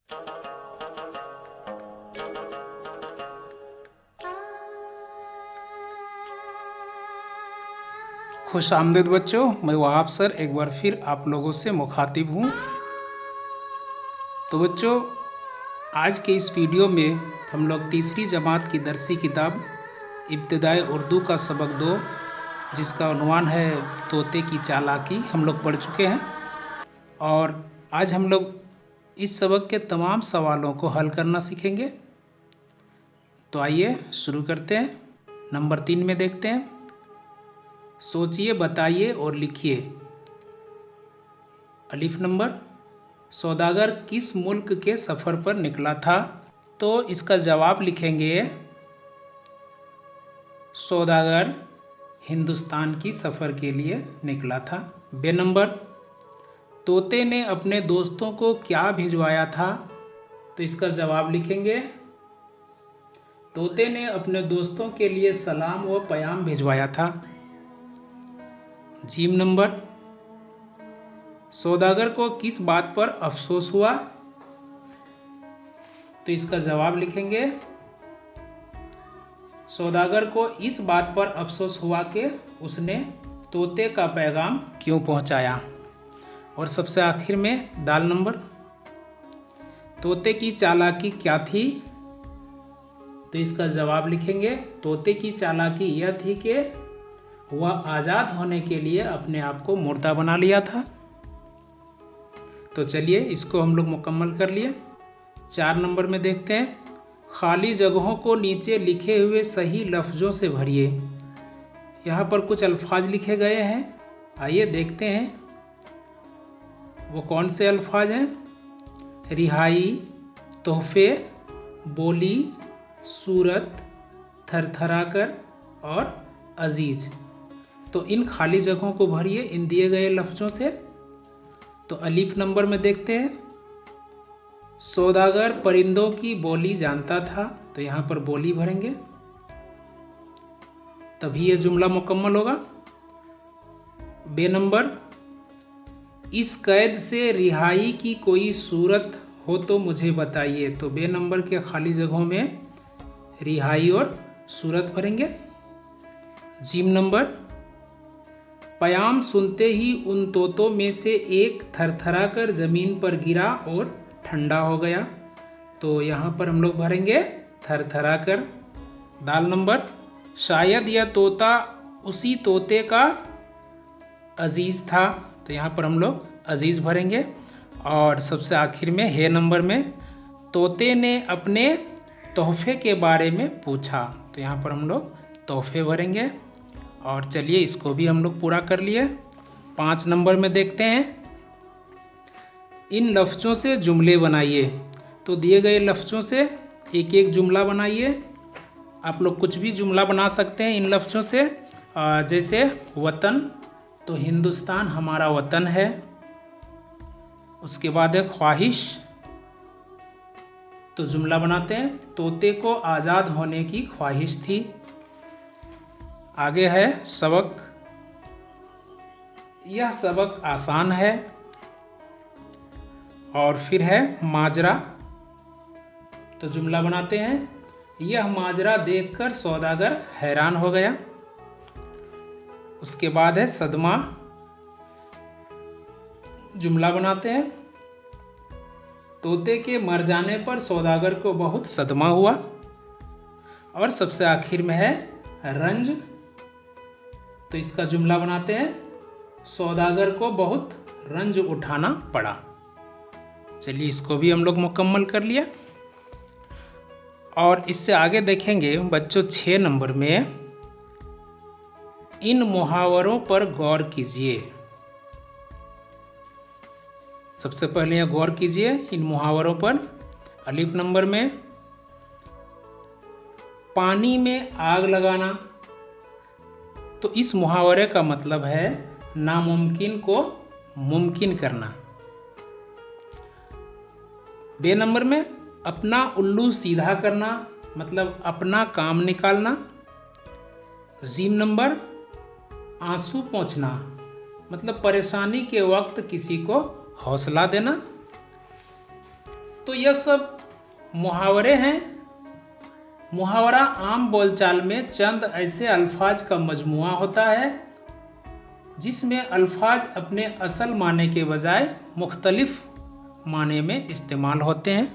खुश आमदीद बच्चों, मैं वहाब सर एक बार फिर आप लोगों से मुखातिब हूँ। तो बच्चों, आज के इस वीडियो में हम लोग तीसरी जमात की दरसी किताब इब्तिदाई उर्दू का सबक 2, जिसका उन्वान है तोते की चालाकी, हम लोग पढ़ चुके हैं। और आज हम लोग इस सबक के तमाम सवालों को हल करना सीखेंगे। तो आइए शुरू करते हैं। नंबर 3 में देखते हैं, सोचिए, बताइए और लिखिए। अलिफ नंबर, सौदागर किस मुल्क के सफ़र पर निकला था? तो इसका जवाब लिखेंगे, सौदागर हिंदुस्तान की सफ़र के लिए निकला था। बे नंबर, तोते ने अपने दोस्तों को क्या भिजवाया था? तो इसका जवाब लिखेंगे, तोते ने अपने दोस्तों के लिए सलाम व पैगाम भिजवाया था। जीम नंबर, सौदागर को किस बात पर अफसोस हुआ? तो इसका जवाब लिखेंगे, सौदागर को इस बात पर अफसोस हुआ कि उसने तोते का पैगाम क्यों पहुंचाया। और सबसे आखिर में दाल नंबर, तोते की चालाकी क्या थी? तो इसका जवाब लिखेंगे, तोते की चालाकी यह थी कि वह आज़ाद होने के लिए अपने आप को मुर्दा बना लिया था। तो चलिए इसको हम लोग मुकम्मल कर लिए। 4 नंबर में देखते हैं, खाली जगहों को नीचे लिखे हुए सही लफ्ज़ों से भरिए। यहाँ पर कुछ अल्फाज लिखे गए हैं, आइए देखते हैं वो कौन से अल्फाज हैं। रिहाई, तोहफे, बोली, सूरत, थरथराकर और अजीज़। तो इन खाली जगहों को भरिए इन दिए गए लफ्ज़ों से। तो अलीफ नंबर में देखते हैं, सौदागर परिंदों की बोली जानता था। तो यहाँ पर बोली भरेंगे, तभी ये जुमला मुकम्मल होगा। बे नंबर, इस कैद से रिहाई की कोई सूरत हो तो मुझे बताइए। तो बे नंबर के खाली जगहों में रिहाई और सूरत भरेंगे। जीम नंबर, पैगाम सुनते ही उन तोतों में से एक थरथरा कर ज़मीन पर गिरा और ठंडा हो गया। तो यहाँ पर हम लोग भरेंगे थरथरा कर। दाल नंबर, शायद यह तोता उसी तोते का अजीज़ था। तो यहाँ पर हम लोग अजीज़ भरेंगे। और सबसे आखिर में हे नंबर में, तोते ने अपने तोहफे के बारे में पूछा। तो यहाँ पर हम लोग तोहफे भरेंगे। और चलिए इसको भी हम लोग पूरा कर लिए। 5 नंबर में देखते हैं, इन लफ्ज़ों से जुमले बनाइए। तो दिए गए लफ्ज़ों से एक एक जुमला बनाइए। आप लोग कुछ भी जुमला बना सकते हैं इन लफ्ज़ों से। जैसे वतन, तो हिंदुस्तान हमारा वतन है। उसके बाद है ख्वाहिश, तो जुमला बनाते हैं, तोते को आज़ाद होने की ख्वाहिश थी। आगे है सबक, यह सबक आसान है। और फिर है माजरा, तो जुमला बनाते हैं, यह माजरा देखकर सौदागर हैरान हो गया। उसके बाद है सदमा, जुमला बनाते हैं, तोते के मर जाने पर सौदागर को बहुत सदमा हुआ। और सबसे आखिर में है रंज, तो इसका जुमला बनाते हैं, सौदागर को बहुत रंज उठाना पड़ा। चलिए इसको भी हम लोग मुकम्मल कर लिया। और इससे आगे देखेंगे बच्चों 6 नंबर में, इन मुहावरों पर गौर कीजिए। सबसे पहले यह गौर कीजिए इन मुहावरों पर। अलिफ नंबर में, पानी में आग लगाना। तो इस मुहावरे का मतलब है नामुमकिन को मुमकिन करना। बे नंबर में, अपना उल्लू सीधा करना, मतलब अपना काम निकालना। जीम नंबर, आंसू पोंछना, मतलब परेशानी के वक्त किसी को हौसला देना। तो यह सब मुहावरे हैं। मुहावरा आम बोलचाल में चंद ऐसे अल्फाज का मजमुआ होता है जिसमें अल्फाज अपने असल माने के बजाय मुख्तलिफ माने में इस्तेमाल होते हैं।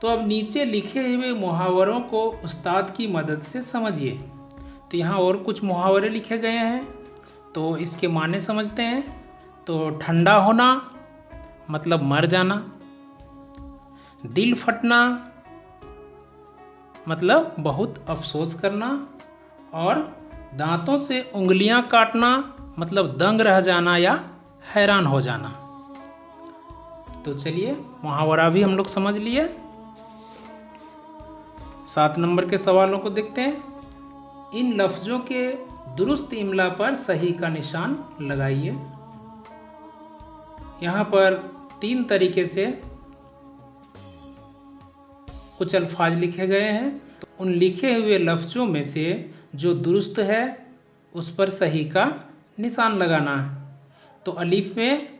तो अब नीचे लिखे हुए मुहावरों को उस्ताद की मदद से समझिए। तो यहाँ और कुछ मुहावरे लिखे गए हैं, तो इसके माने समझते हैं। तो ठंडा होना मतलब मर जाना, दिल फटना मतलब बहुत अफसोस करना, और दांतों से उंगलियां काटना मतलब दंग रह जाना या हैरान हो जाना। तो चलिए मुहावरा भी हम लोग समझ लिए। 7 नंबर के सवालों को देखते हैं। इन लफ्ज़ों के दुरुस्त इमला पर सही का निशान लगाइए। यहाँ पर 3 तरीके से कुछ अल्फाज लिखे गए हैं। तो उन लिखे हुए लफ्ज़ों में से जो दुरुस्त है उस पर सही का निशान लगाना है। तो अलीफ में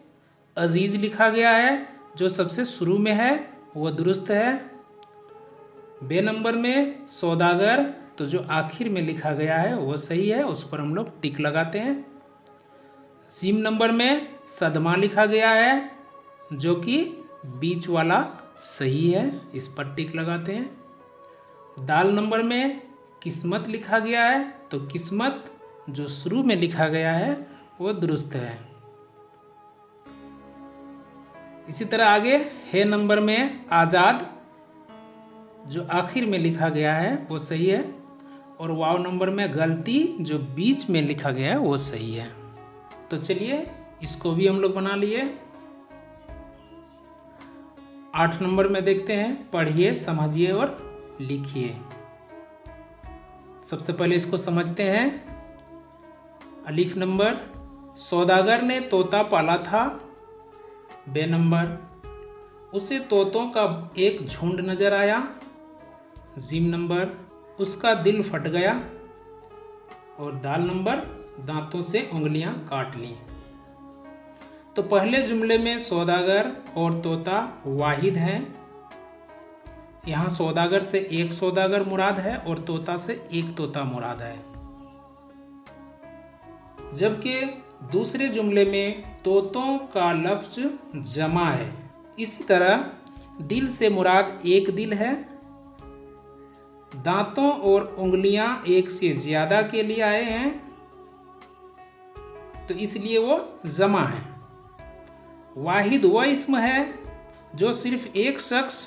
अजीज़ लिखा गया है, जो सबसे शुरू में है वो दुरुस्त है। बे नंबर में सौदागर, तो जो आखिर में लिखा गया है वो सही है, उस पर हम लोग टिक लगाते हैं। सीम नंबर में सदमा लिखा गया है, जो कि बीच वाला सही है, इस पर टिक लगाते हैं। दाल नंबर में किस्मत लिखा गया है, तो किस्मत जो शुरू में लिखा गया है वो दुरुस्त है। इसी तरह आगे हे नंबर में आज़ाद, जो आखिर में लिखा गया है वो सही है, और वाव नंबर में गलती, जो बीच में लिखा गया है वो सही है। तो चलिए इसको भी हम लोग बना लिए। 8 नंबर में देखते हैं, पढ़िए, समझिए और लिखिए। सबसे पहले इसको समझते हैं। अलीफ नंबर, सौदागर ने तोता पाला था। बे नंबर, उसे तोतों का एक झुंड नजर आया। जीम नंबर, उसका दिल फट गया। और दाल नंबर, दांतों से उंगलियां काट ली। तो पहले जुमले में सौदागर और तोता वाहिद हैं। यहाँ सौदागर से एक सौदागर मुराद है और तोता से एक तोता मुराद है। जबकि दूसरे जुमले में तोतों का लफ्ज जमा है। इसी तरह दिल से मुराद एक दिल है। दांतों और उंगलियां एक से ज्यादा के लिए आए हैं, तो इसलिए वो जमा है। वाहिद वह इस्म है जो सिर्फ एक शख्स,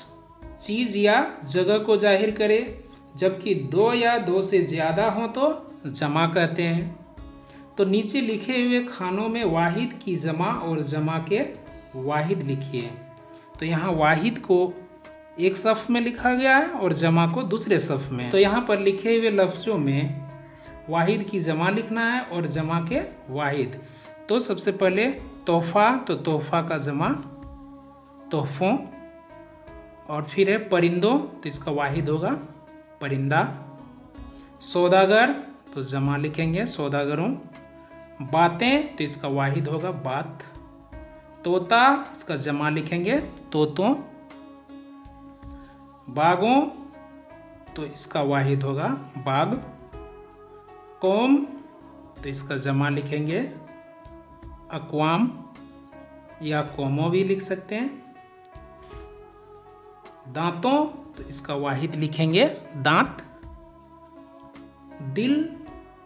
चीज़ या जगह को जाहिर करे, जबकि 2 या 2 से ज़्यादा हों तो जमा कहते हैं। तो नीचे लिखे हुए खानों में वाहिद की जमा और जमा के वाहिद लिखिए। तो यहाँ वाहिद को एक सफ़ में लिखा गया है और जमा को दूसरे सफ़ में। तो यहाँ पर लिखे हुए लफ्ज़ों में वाहिद की जमा लिखना है और जमा के वाहिद। तो सबसे पहले तोहफ़ा, तो तोहफ़ा का जमा तोहफ़ों, और फिर है परिंदों, तो इसका वाहिद होगा परिंदा। सौदागर, तो जमा लिखेंगे सौदागरों। बातें, तो इसका वाहिद होगा बात। तोता, इसका जमा लिखेंगे तोतों। बागों, तो इसका वाहिद होगा बाग। कौम, तो इसका जमा लिखेंगे अक़वाम या कौमों भी लिख सकते हैं। दांतों, तो इसका वाहिद लिखेंगे दांत। दिल,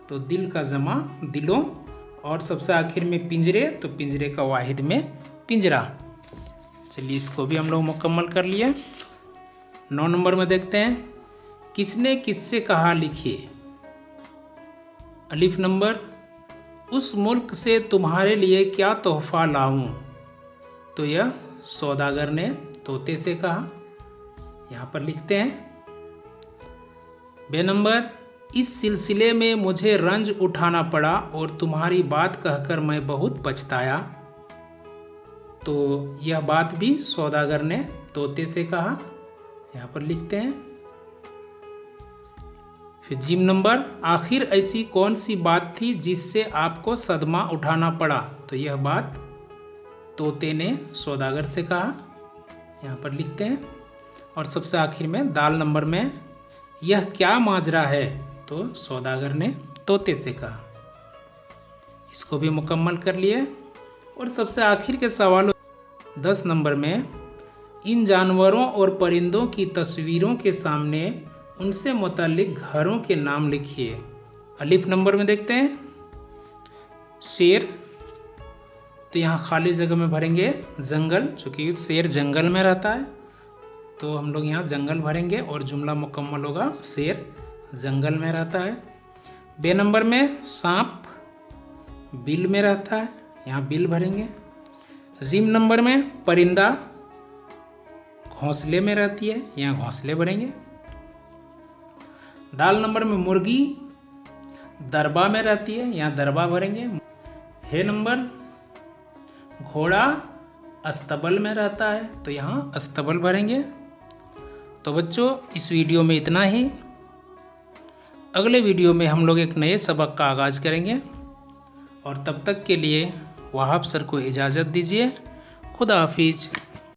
तो दिल का जमा दिलों। और सबसे आखिर में पिंजरे, तो पिंजरे का वाहिद में पिंजरा। चलिए इसको भी हम लोग मुकम्मल कर लिए। 9 नंबर में देखते हैं, किसने किससे कहा लिखिए। अलीफ नंबर, उस मुल्क से तुम्हारे लिए क्या तोहफ़ा लाऊं। तो यह सौदागर ने तोते से कहा, यहाँ पर लिखते हैं। बे नंबर, इस सिलसिले में मुझे रंज उठाना पड़ा और तुम्हारी बात कहकर मैं बहुत पछताया। तो यह बात भी सौदागर ने तोते से कहा, यहाँ पर लिखते हैं। फिर जीम नंबर, आखिर ऐसी कौन सी बात थी जिससे आपको सदमा उठाना पड़ा। तो यह बात तोते ने सौदागर से कहा। यहाँ पर लिखते हैं। और सबसे आखिर में दाल नंबर में यह क्या माजरा है, तो सौदागर ने तोते से कहा। इसको भी मुकम्मल कर लिए। और सबसे आखिर के सवाल 10 नंबर में इन जानवरों और परिंदों की तस्वीरों के सामने उनसे मुताल्लिक घरों के नाम लिखिए। अलिफ नंबर में देखते हैं शेर, तो यहाँ खाली जगह में भरेंगे जंगल, चूँकि शेर जंगल में रहता है तो हम लोग यहाँ जंगल भरेंगे और जुमला मुकम्मल होगा शेर जंगल में रहता है। बे नंबर में सांप बिल में रहता है, यहाँ बिल भरेंगे। जीम नंबर में परिंदा घोंसले में रहती है, यहाँ घोंसले भरेंगे। दाल नंबर में मुर्गी दरबा में रहती है, यहाँ दरबा भरेंगे। हे नंबर घोड़ा अस्तबल में रहता है तो यहाँ अस्तबल भरेंगे। तो बच्चों इस वीडियो में इतना ही। अगले वीडियो में हम लोग एक नए सबक का आगाज़ करेंगे और तब तक के लिए वहाब सर को इजाज़त दीजिए। खुदा हाफिज।